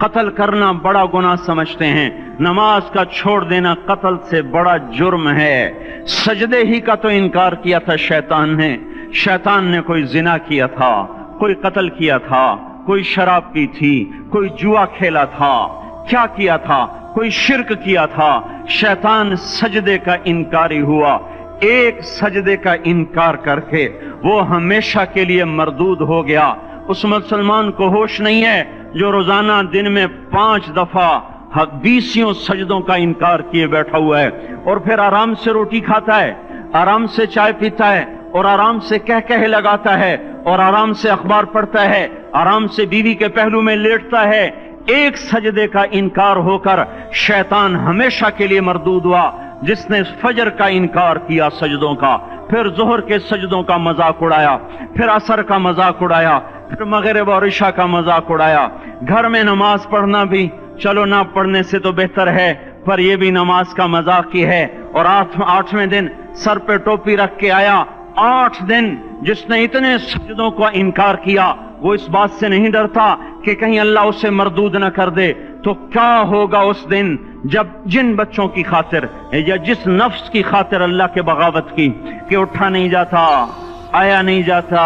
قتل کرنا بڑا گناہ سمجھتے ہیں، نماز کا چھوڑ دینا قتل سے بڑا جرم ہے۔ سجدے ہی کا تو انکار کیا تھا شیطان نے، شیطان نے کوئی زنا کیا تھا، کوئی قتل کیا تھا، کوئی شراب پی تھی، کوئی جوا کھیلا تھا، کیا کیا تھا؟ کوئی شرک کیا تھا۔ شیطان سجدے کا انکاری ہوا، ایک سجدے کا انکار کر کے وہ ہمیشہ کے لیے مردود ہو گیا۔ اس مسلمان کو ہوش نہیں ہے جو روزانہ دن میں 5 دفعہ 20 سجدوں کا انکار کیے بیٹھا ہوا ہے، اور پھر آرام سے روٹی کھاتا ہے، آرام سے چائے پیتا ہے، اور آرام سے کہہ لگاتا ہے، اور آرام سے اخبار پڑھتا ہے، آرام سے بیوی کے پہلو میں لیٹتا ہے۔ ایک سجدے کا انکار ہو کر شیطان ہمیشہ کے لیے مردود ہوا۔ جس نے فجر کا انکار کیا سجدوں کا، پھر ظہر کے سجدوں کا مذاق اڑایا، پھر عصر کا مذاق اڑایا، پھر مغرب اور عشاء کا مذاق اڑایا۔ گھر میں نماز پڑھنا بھی چلو نہ پڑھنے سے تو بہتر ہے، پر یہ بھی نماز کا مذاق ہی ہے۔ اور 8ویں دن سر پہ ٹوپی رکھ کے آیا۔ 8 دن جس نے اتنے سجدوں کا انکار کیا، وہ اس بات سے نہیں ڈرتا کہ کہیں اللہ اسے مردود نہ کر دے، تو کیا ہوگا اس دن جب جن بچوں کی خاطر یا جس نفس کی خاطر اللہ کے بغاوت کی کہ اٹھا نہیں جاتا، آیا نہیں جاتا،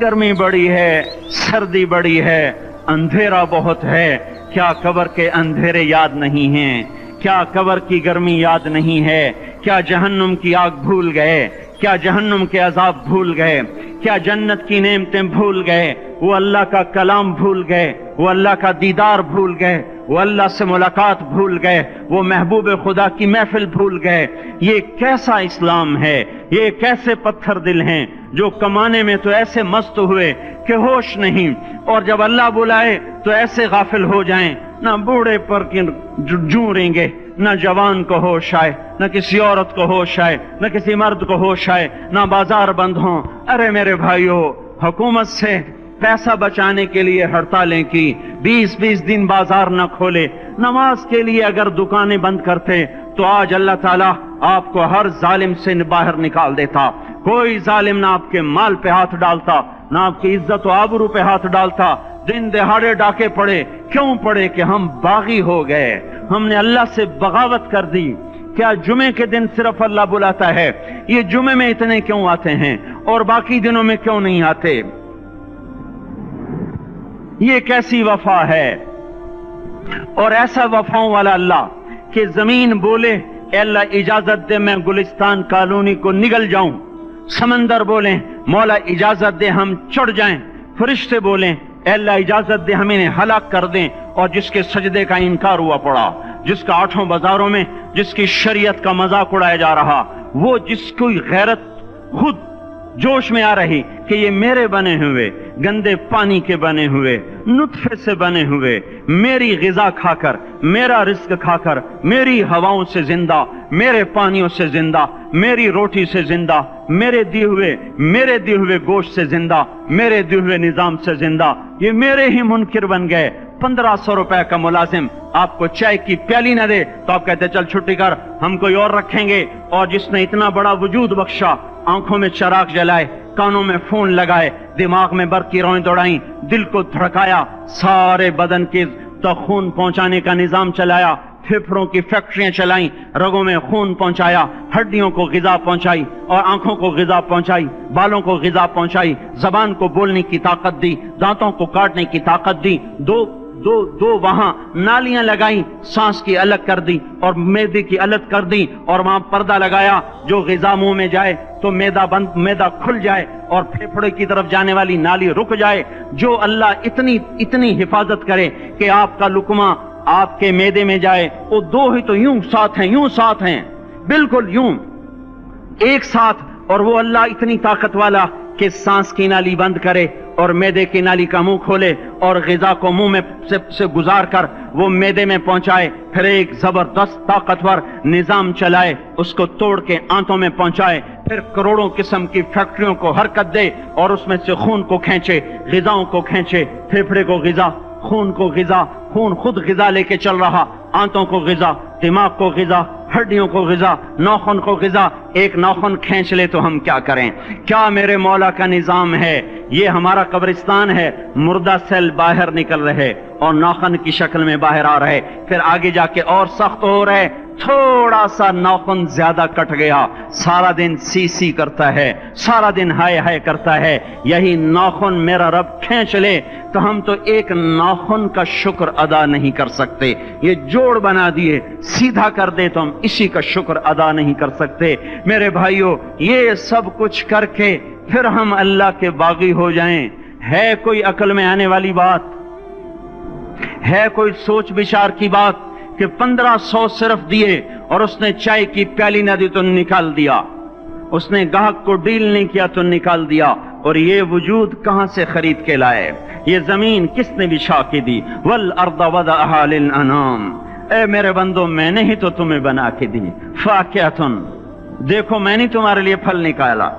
گرمی بڑی ہے، سردی بڑی ہے، اندھیرا بہت ہے، کیا قبر کے اندھیرے یاد نہیں ہیں؟ کیا قبر کی گرمی یاد نہیں ہے؟ کیا جہنم کی آگ بھول گئے؟ کیا جہنم کے عذاب بھول گئے؟ کیا جنت کی نعمتیں بھول گئے؟ وہ اللہ کا کلام بھول گئے، وہ اللہ کا دیدار بھول گئے، وہ اللہ سے ملاقات بھول گئے، وہ محبوب خدا کی محفل بھول گئے۔ یہ کیسا اسلام ہے؟ یہ کیسے پتھر دل ہیں جو کمانے میں تو ایسے مست ہوئے کہ ہوش نہیں، اور جب اللہ بلائے تو ایسے غافل ہو جائیں، نہ بوڑھے پر جوں گے، نہ جوان کو ہوش آئے، نہ کسی عورت کو ہوش آئے، نہ کسی مرد کو ہوش آئے، نہ بازار بند ہوں۔ ارے میرے بھائیو، حکومت سے پیسہ بچانے کے لیے ہڑتالیں کی، 20 دن بازار نہ کھولے، نماز کے لیے اگر دکانیں بند کرتے تو آج اللہ تعالیٰ آپ کو ہر ظالم سے باہر نکال دیتا۔ کوئی ظالم نہ آپ کے مال پہ ہاتھ ڈالتا، نہ آپ کی عزت و آبرو پہ ہاتھ ڈالتا۔ دن دہاڑے ڈاکے پڑے، کیوں پڑے؟ کہ ہم باغی ہو گئے، ہم نے اللہ سے بغاوت کر دی۔ کیا جمعے کے دن صرف اللہ بلاتا ہے؟ یہ جمعے میں اتنے کیوں آتے ہیں اور باقی دنوں میں کیوں نہیں آتے؟ یہ کیسی وفا ہے؟ اور ایسا وفاؤں والا اللہ کہ زمین بولے اے اللہ اجازت دے میں گلستان کالونی کو نگل جاؤں، سمندر بولیں مولا اجازت دے ہم چڑھ جائیں، فرشتے بولیں اے اللہ اجازت دے ہم انہیں ہلاک کر دیں، اور جس کے سجدے کا انکار ہوا پڑا، جس کا 8 بازاروں میں جس کی شریعت کا مذاق اڑایا جا رہا، وہ جس کی غیرت خود جوش میں آ رہی کہ یہ میرے بنے ہوئے گندے پانی کے بنے ہوئے نطفے سے بنے ہوئے میری غذا کھا کر، میرا رزق کھا کر، میری ہواؤں سے زندہ، میرے پانیوں سے زندہ، میری روٹی سے زندہ، میرے دیے ہوئے گوشت سے زندہ، میرے دیے ہوئے نظام سے زندہ، یہ میرے ہی منکر بن گئے۔ 1500 روپے کا ملازم آپ کو چائے کی پیالی نہ دے تو آپ کہتے چل چھٹی کر، ہم کوئی اور رکھیں گے۔ اور جس نے اتنا بڑا وجود بخشا، آنکھوں میں چراغ جلائے، کانوں میں فون لگائے، دماغ میں برقی روئیں دوڑائیں، دل کو دھڑکایا، سارے بدن کے تک خون پہنچانے کا نظام چلایا، پھیپھڑوں کی فیکٹریاں چلائیں، رگوں میں خون پہنچایا، ہڈیوں کو غذا پہنچائی، اور آنکھوں کو غذا پہنچائی، بالوں کو غذا پہنچائی، زبان کو بولنے کی طاقت دی، دانتوں کو کاٹنے کی طاقت دی، دو وہاں نالیاں لگائیں، سانس کی الگ کر دی اور معدے کی الگ کر دی، اور وہاں پردہ لگایا، جو غذا منہ میں جائے تو معدہ کھل جائے اور پھیپھڑے کی طرف جانے والی نالی رک جائے۔ جو اللہ اتنی حفاظت کرے کہ آپ کا لقمہ آپ کے معدے میں جائے، وہ دو ہی تو یوں ساتھ ہیں بالکل یوں ایک ساتھ، اور وہ اللہ اتنی طاقت والا کہ سانس کی نالی بند کرے اور معدے کی نالی کا منہ کھولے اور غذا کو منہ میں سے گزار کر وہ معدے میں پہنچائے، پھر ایک زبردست طاقتور نظام چلائے، اس کو توڑ کے آنتوں میں پہنچائے، پھر کروڑوں قسم کی فیکٹریوں کو حرکت دے اور اس میں سے خون کو کھینچے، غذاؤں کو کھینچے، پھیپھڑے کو غذا، خون کو غذا، خون خود غذا لے کے چل رہا، آنتوں کو غذا، دماغ کو غذا، ہڈیوں کو غذا، ناخن کو غذا، ایک ناخن کھینچ لے تو ہم کیا کریں؟ کیا میرے مولا کا نظام ہے؟ یہ ہمارا قبرستان ہے، مردہ سیل باہر نکل رہے اور ناخن کی شکل میں باہر آ رہے، پھر آگے جا کے اور سخت ہو رہے، تھوڑا سا ناخن زیادہ کٹ گیا، سارا دن سی سی کرتا ہے، سارا دن ہائے ہائے کرتا ہے۔ یہی ناخن میرا رب کھینچ لے تو ہم تو ایک ناخن کا شکر ادا نہیں کر سکتے۔ یہ جوڑ بنا دیے، سیدھا کر دے تو ہم اسی کا شکر ادا نہیں کر سکتے۔ میرے بھائیو، یہ سب کچھ کر کے پھر ہم اللہ کے باغی ہو جائیں، ہے کوئی عقل میں آنے والی بات؟ ہے کوئی سوچ بچار کی بات کہ 1500 صرف دیے اور اس نے چائے کی پیالی نہ دی تو نکال دیا، اس نے گاہک کو ڈیل نہیں کیا تو نکال دیا، اور یہ وجود کہاں سے خرید کے لائے؟ یہ زمین کس نے بچھا کے دی؟ والارض وضعها للانام، اے میرے بندو میں نے ہی تو تمہیں بنا کے دی۔ فاکہۃ، دیکھو میں نے تمہارے لیے پھل نکالا،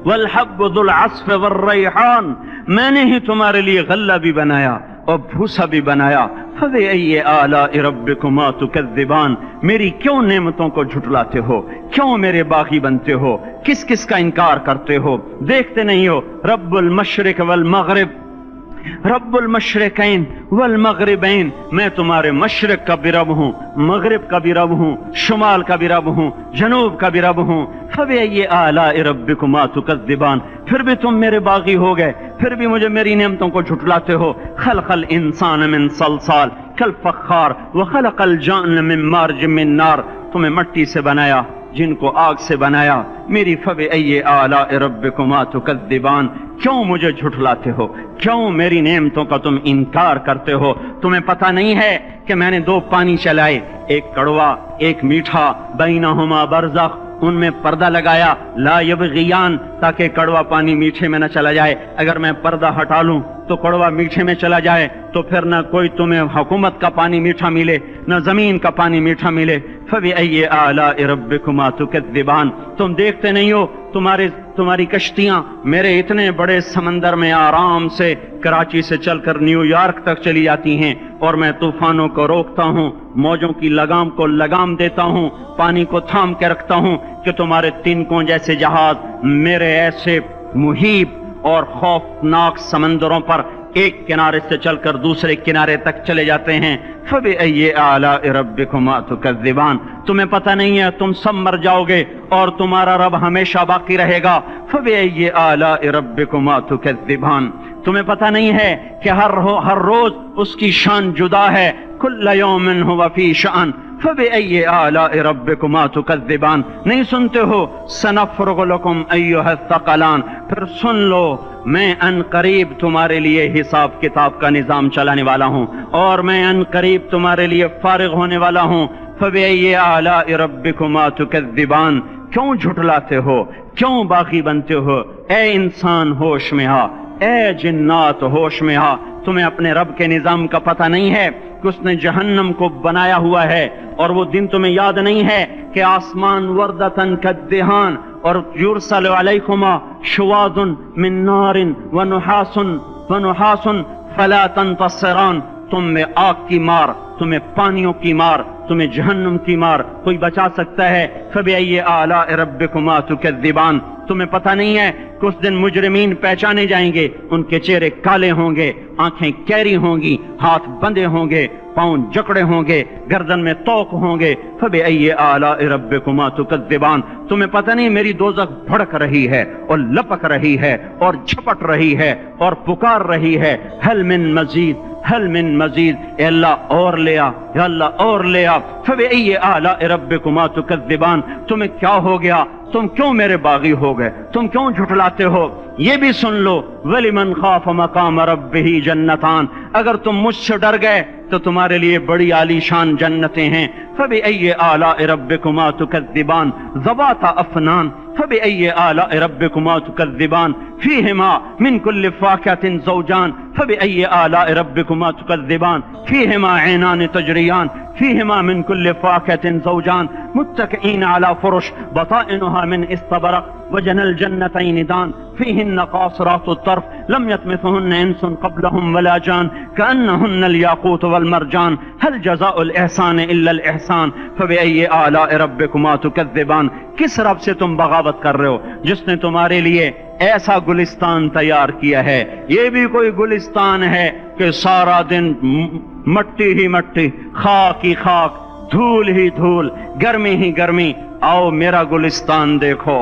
والحب ذو العصف والریحان، میں نے ہی تمہارے لیے غلہ بھی بنایا اور بھوسا بھی بنایا۔ فبأي آلاء ربكما تكذبان، میری کیوں نعمتوں کو جھٹلاتے ہو؟ کیوں میرے باغی بنتے ہو؟ کس کس کا انکار کرتے ہو؟ دیکھتے نہیں ہو رب المشرق والمغرب، رب المشرقین والمغربین، میں تمہارے مشرق کا بھی رب ہوں، مغرب کا بھی رب ہوں، شمال کا بھی رب ہوں، جنوب کا بھی رب ہوں۔ فبأي آلاء ربكما تكذبان، پھر بھی تم میرے باغی ہو گئے، پھر بھی مجھے میری نعمتوں کو جھٹلاتے ہو۔ خلق الانسان من صلصال کالفخار وخلق الجان من مارج من نار، تمہیں مٹی سے بنایا، جن کو آگ سے بنایا۔ میری فبأي آلاء ربكما تكذبان، کیوں مجھے جھٹلاتے ہو؟ کیوں میری نعمتوں کا تم انکار کرتے ہو؟ تمہیں پتہ نہیں ہے کہ میں نے دو پانی چلائے، ایک کڑوا ایک میٹھا، بینہما برزخ، ان میں پردہ لگایا، لا یبغیان، تاکہ کڑوا پانی میٹھے میں نہ چلا جائے۔ اگر میں پردہ ہٹا لوں تو کڑوا میٹھے میں چلا جائے تو پھر نہ کوئی تمہیں حکومت کا پانی میٹھا ملے، نہ زمین کا پانی میٹھا ملے۔ فبأي آلاء ربكما تكذبان، تم دیکھتے نہیں ہو تمہاری کشتیاں میرے اتنے بڑے سمندر میں آرام سے کراچی سے چل کر نیو یارک تک چلی جاتی ہیں، اور میں طوفانوں کو روکتا ہوں، موجوں کی لگام کو لگام دیتا ہوں، پانی کو تھام کے رکھتا ہوں کہ تمہارے تنکوں جیسے جہاز میرے ایسے محیط اور خوفناک سمندروں پر ایک کنارے سے چل کر دوسرے کنارے تک چلے جاتے ہیں۔ فبأي آلاء ربكما تكذبان، تمہیں پتہ نہیں ہے تم سب مر جاؤ گے اور تمہارا رب ہمیشہ باقی رہے گا۔ فبأي آلاء ربكما تكذبان، تمہیں پتہ نہیں ہے کہ ہر روز اس کی شان جدا ہے، كل يوم هو في شأن۔ فبأي آلاء ربكما تكذبان، نہیں سنتے ہو سنفرغ لكم أيها الثقلان، پھر سن لو میں ان قریب تمہارے لیے حساب کتاب کا نظام چلانے والا ہوں، اور میں ان قریب تمہارے لیے فارغ ہونے والا ہوں۔ فبأي آلاء ربكما تكذبان، کیوں جھٹلاتے ہو؟ کیوں باغی بنتے ہو؟ اے انسان ہوش میں آ، اے جنات ہوش میں آ، تمہیں اپنے رب کے نظام کا پتہ نہیں ہے کہ اس نے جہنم کو بنایا ہوا ہے، اور وہ دن تمہیں یاد نہیں ہے کہ آسمان وردتن کالدہان، اور یرسل علیکما شواظ من نار ونحاس فلا تنتصران، تم میں آگ کی مار، تمہیں پانیوں کی مار، تمہیں جہنم کی مار کوئی بچا سکتا ہے؟ فبأي آلاء ربكما تكذبان، تمہیں پتہ نہیں ہے کہ اس دن مجرمین پہچانے جائیں گے، ان کے چہرے کالے ہوں گے، آنکھیں کیری ہوں گی، ہاتھ بندھے ہوں گے، پاؤں جکڑے ہوں گے، گردن میں توق ہوں گے۔ فبأي آلاء ربكما تكذبان، تمہیں پتہ نہیں میری دوزخ بھڑک رہی ہے اور لپک رہی ہے اور جھپٹ رہی ہے اور پکار رہی ہے، هل من مزید، هل من مزید، اے اللہ اور لے آ، یا اللہ اور لے آ۔ فبأي آلاء ربكما تكذبان، تمہیں کیا ہو گیا؟ تم کیوں میرے باغی ہو گئے؟ تم کیوں جھٹلاتے ہو؟ یہ بھی سن لو وَلِمَنْ خَافَ مَقَامَ رَبِّهِ جَنَّتَانِ، اگر تم مجھ سے ڈر گئے تو تمہارے لیے بڑی عالی شان جنتیں ہیں۔ فبأي آلاء ربكما تكذبان ذواتا افنان، فبأي آلاء ربكما تكذبان فيهما من كل فاكهة زوجان، فبأي آلاء ربكما تكذبان فيهما عينان تجريان، فيهما من كل فاكهة زوجان متكئين على فرش بطائنها من استبرق وجنى الجنتين دان فيهن قاصرات الطرف لم يطمثهن انس قبلهم ولا جان كأنهن الياقوت والمرجان هل جزاء الاحسان الا الاحسان فبأي آلاء ربكما تكذبان. کس رب سے تم بغاوت کر رہے ہو جس نے تمہارے لیے ایسا گلستان تیار کیا ہے؟ یہ بھی کوئی گلستان ہے کہ سارا دن مٹی ہی مٹی، خاک ہی خاک، دھول ہی دھول، گرمی ہی گرمی. آؤ میرا گلستان دیکھو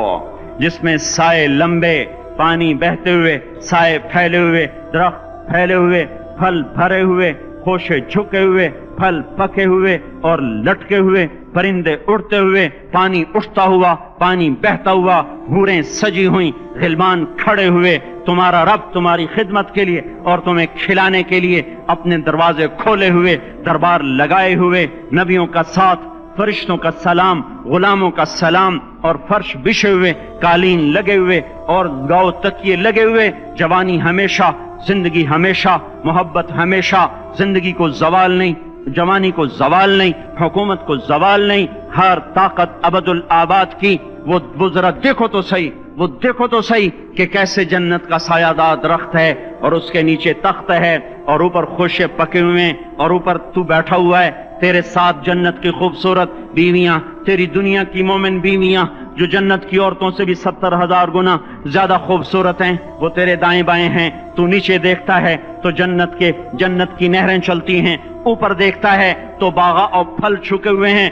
جس میں سائے لمبے، پانی بہتے ہوئے، سائے پھیلے ہوئے، درخت پھیلے ہوئے، پھل بھرے ہوئے، خوشے جھکے ہوئے، پھل پکے ہوئے اور لٹکے ہوئے، پرندے اڑتے ہوئے، پانی اٹھتا ہوا، پانی بہتا ہوا، حوریں سجی ہوئیں، غلمان کھڑے ہوئے، تمہارا رب تمہاری خدمت کے لیے اور تمہیں کھلانے کے لیے اپنے دروازے کھولے ہوئے، دربار لگائے ہوئے، نبیوں کا ساتھ، فرشتوں کا سلام، غلاموں کا سلام، اور فرش بچھے ہوئے، قالین لگے ہوئے اور گاؤ تکیے لگے ہوئے. جوانی ہمیشہ، زندگی ہمیشہ، محبت ہمیشہ، زندگی کو زوال نہیں، جوانی کو زوال نہیں، حکومت کو زوال نہیں، ہر طاقت ابد الآباد کی. وہ ذرا دیکھو تو صحیح، وہ دیکھو تو صحیح کہ کیسے جنت کا سایہ دار درخت ہے اور اس کے نیچے تخت ہے اور اوپر خوشے پکے ہوئے ہیں اور اوپر تو بیٹھا ہوا ہے. تیرے ساتھ جنت کی خوبصورت بیویاں، تیری دنیا کی مومن بیویاں جو جنت کی عورتوں سے بھی 70,000 گنا زیادہ خوبصورت ہیں، وہ تیرے دائیں بائیں ہیں. تو نیچے دیکھتا ہے تو جنت کی نہریں چلتی ہیں، اوپر دیکھتا ہے تو باغ اور پھل جھکے ہوئے ہیں،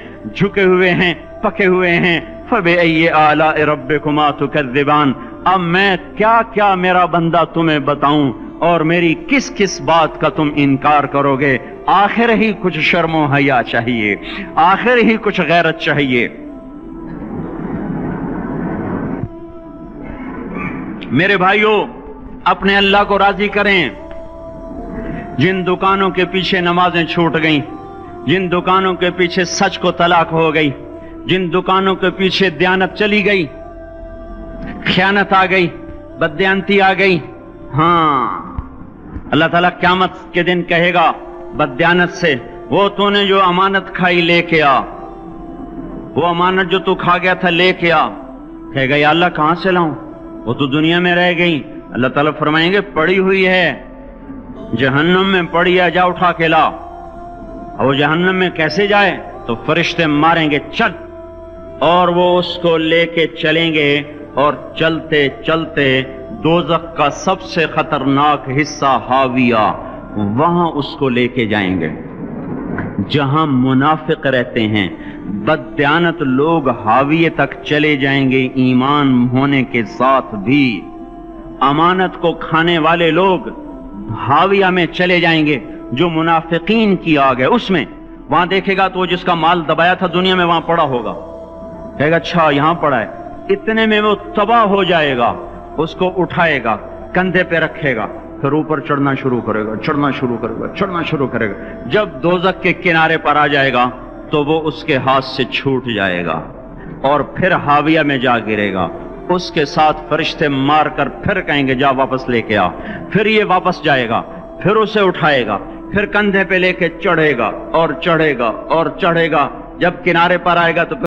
پکے ہوئے ہیں. فَبِأَيِّ آلَاءِ رَبِّكُمَا تُكَذِّبَانِ. اب میں کیا میرا بندہ تمہیں بتاؤں اور میری کس بات کا تم انکار کرو گے؟ آخر ہی کچھ شرم و حیا چاہیے، آخر ہی کچھ غیرت چاہیے. میرے بھائیوں، اپنے اللہ کو راضی کریں. جن دکانوں کے پیچھے نمازیں چھوٹ گئیں، جن دکانوں کے پیچھے سچ کو طلاق ہو گئی، جن دکانوں کے پیچھے دیانت چلی گئی، خیانت آ گئی، بددیانتی آ گئی، ہاں اللہ تعالیٰ قیامت کے دن کہے گا بددیانت سے، وہ تو نے جو امانت کھائی لے کے آ، وہ امانت جو تو کھا گیا تھا لے کے آ. کہے گا یا اللہ کہاں سے لاؤں، وہ تو دنیا میں رہ گئی. اللہ تعالیٰ فرمائیں گے پڑی ہوئی ہے جہنم میں، پڑی ہے، جا اٹھا کے لا. اور وہ جہنم میں کیسے جائے؟ تو فرشتے ماریں گے چل، اور وہ اس کو لے کے چلیں گے اور چلتے چلتے دوزخ کا سب سے خطرناک حصہ حاویہ، وہاں اس کو لے کے جائیں گے جہاں منافق رہتے ہیں. بددیانت لوگ حاویے تک چلے جائیں گے ایمان ہونے کے ساتھ بھی. امانت کو کھانے والے لوگ حاویہ میں چلے جائیں گے جو منافقین کی آگ ہے اس میں. وہاں دیکھے گا تو جس کا مال دبایا تھا دنیا میں وہاں پڑا ہوگا، کہے گا اچھا یہاں پڑا ہے. اتنے میں وہ تباہ ہو جائے گا، اس کو اٹھائے گا، کندھے پہ رکھے گا، پھر اوپر چڑھنا شروع کرے گا، چڑھنا شروع کرے گا. جب دوزخ کے کنارے پر آ جائے گا تو وہ اس کے ہاتھ سے چھوٹ جائے گا اور پھر حاویہ میں جا گرے گا. اس کے ساتھ فرشتے مار کر پھر کہیں گے جا واپس لے کے آ. پھر یہ واپس جائے گا، پھر اسے اٹھائے گا، پھر کندھے پہ لے کے چڑھے گا اور چڑھے گا اور چڑھے گا. جب کنارے پر آئے گا تو